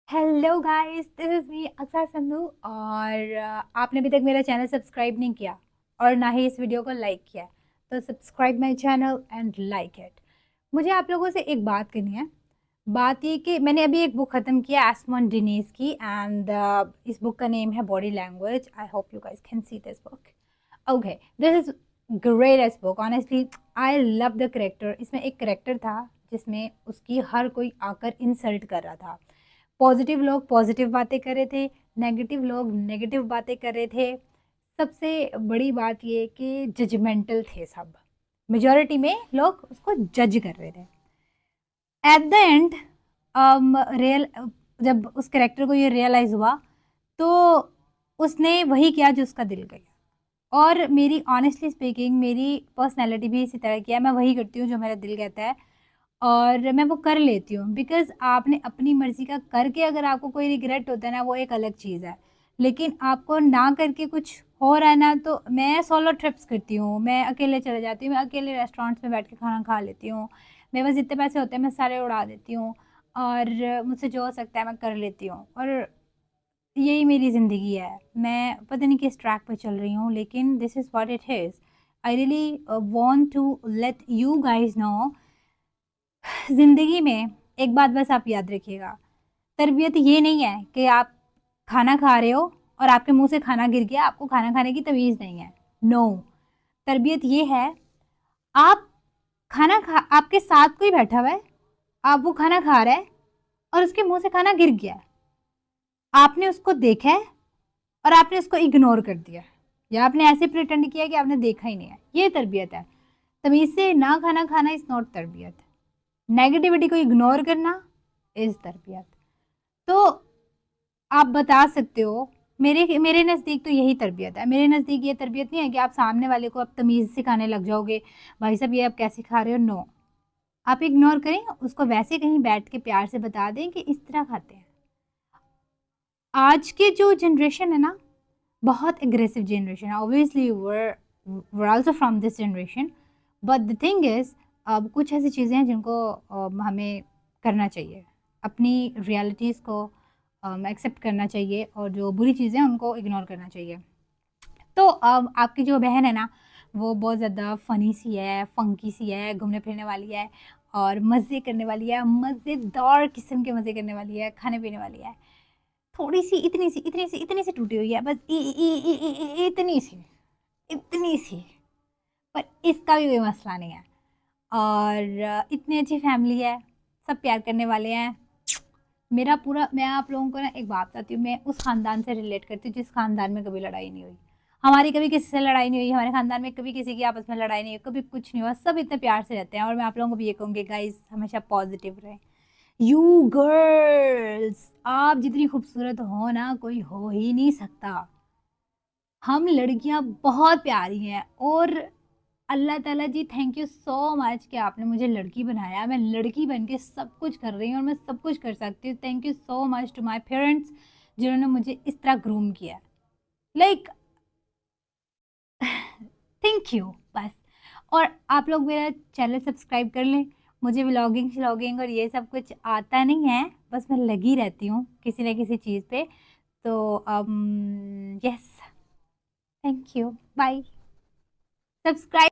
Hello guys, this is me अक्सर संधू। और आपने अभी तक मेरा चैनल सब्सक्राइब नहीं किया और ना ही इस वीडियो को लाइक किया है, तो subscribe my channel and like it. मुझे आप लोगों से एक बात करनी है। बात ये कि मैंने अभी एक बुक ख़त्म किया एस्मोन डिनीज की, एंड इस बुक का नेम है body language. I hope you guys can see this book. Okay, this is greatest book honestly. I love the character. इसमें एक करेक्टर था जिसमें उसकी हर कोई आकर इंसल्ट कर रहा था। पॉजिटिव लोग पॉजिटिव बातें कर रहे थे, नेगेटिव लोग नेगेटिव बातें कर रहे थे। सबसे बड़ी बात ये कि जजमेंटल थे सब। मेजॉरिटी में लोग उसको जज कर रहे थे। एट द एंड रियल जब उस करेक्टर को ये रियलाइज हुआ, तो उसने वही किया जो उसका दिल गया। और मेरी ऑनेस्टली स्पीकिंग मेरी पर्सनैलिटी भी इसी तरह की है। मैं वही करती हूँ जो मेरा दिल कहता है, और मैं वो कर लेती हूँ। बिकॉज़ आपने अपनी मर्ज़ी का करके अगर आपको कोई रिग्रेट होता है ना, वो एक अलग चीज़ है। लेकिन आपको ना करके कुछ हो रहा है ना, तो मैं सोलो ट्रिप्स करती हूँ, मैं अकेले चले जाती हूँ, मैं अकेले रेस्टोरेंट्स में बैठ के खाना खा लेती हूँ। मेरे पास जितने पैसे होते हैं मैं सारे उड़ा देती हूँ, और मुझसे जो हो सकता है मैं कर लेती हूँ। और यही मेरी ज़िंदगी है। मैं पता नहीं किस ट्रैक पे चल रही हूँ, लेकिन this is what it is. I really want to let you guys know, ज़िंदगी में एक बात बस आप याद रखिएगा। तरबियत ये नहीं है कि आप खाना खा रहे हो और आपके मुंह से खाना गिर गया, आपको खाना खाने की तमीज़ नहीं है। नो, तरबियत ये है, आप खाना खा आपके साथ कोई बैठा हुआ है, आप वो खाना खा रहा है और उसके मुंह से खाना गिर गया। आपने उसको देखा है और आपने उसको इग्नोर कर दिया, या आपने ऐसे प्रिटेंड किया कि आपने देखा ही नहीं है। ये तरबियत है। तमीज़ से ना खाना खाना इज़ नॉट तरबियत। नेगेटिविटी को इग्नोर करना इज़ तरबियत। तो आप बता सकते हो, मेरे मेरे नज़दीक तो यही तरबियत है। मेरे नज़दीक ये तरबियत नहीं है कि आप सामने वाले को आप तमीज़ सिखाने लग जाओगे, भाई साहब ये आप कैसे खा रहे हो। नो, आप इग्नोर करें उसको, वैसे कहीं बैठ के प्यार से बता दें कि इस तरह खाते हैं। आज के जो जनरेशन है ना, बहुत एग्रेसिव जनरेशन है। Obviously were also from this generation, but the thing is, अब कुछ ऐसी चीज़ें हैं जिनको हमें करना चाहिए। अपनी रियलिटीज़ को एक्सेप्ट करना चाहिए, और जो बुरी चीज़ें हैं उनको इग्नोर करना चाहिए। तो अब आपकी जो बहन है ना, वो बहुत ज़्यादा फ़नी सी है, फ़ंकी सी है, घूमने फिरने वाली है और मज़े करने वाली है, मज़ेदार किस्म के मज़े करने वाली है, खाने पीने वाली है। थोड़ी सी इतनी सी टूटी हुई है, बस इतनी सी। पर इसका भी कोई मसला नहीं है। और इतनी अच्छी फैमिली है, सब प्यार करने वाले हैं। मेरा पूरा, मैं आप लोगों को ना एक बात बताती हूँ, मैं उस ख़ानदान से रिलेट करती हूँ जिस ख़ानदान में कभी लड़ाई नहीं हुई। हमारी कभी किसी से लड़ाई नहीं हुई, हमारे ख़ानदान में कभी किसी की आपस में लड़ाई नहीं हुई, कभी कुछ नहीं हुआ, सब इतने प्यार से रहते हैं। और मैं आप लोगों को भी ये कहूँगी, गाइस हमेशा पॉजिटिव रहें। यू गर्ल्स, आप जितनी खूबसूरत हो ना, कोई हो ही नहीं सकता। हम लड़कियां बहुत प्यारी हैं, और अल्लाह ताला जी थैंक यू सो मच कि आपने मुझे लड़की बनाया। मैं लड़की बन के सब कुछ कर रही हूँ और मैं सब कुछ कर सकती हूँ। Thank you so much to my parents जिन्होंने मुझे इस तरह ग्रूम किया। लाइक थैंक यू बस। और आप लोग मेरा चैनल सब्सक्राइब कर लें। मुझे व्लॉगिंग श्लॉगिंग और ये सब कुछ आता नहीं है, बस मैं लगी रहती हूँ किसी न किसी चीज़ पे। तो yes, thank you, bye. Subscribe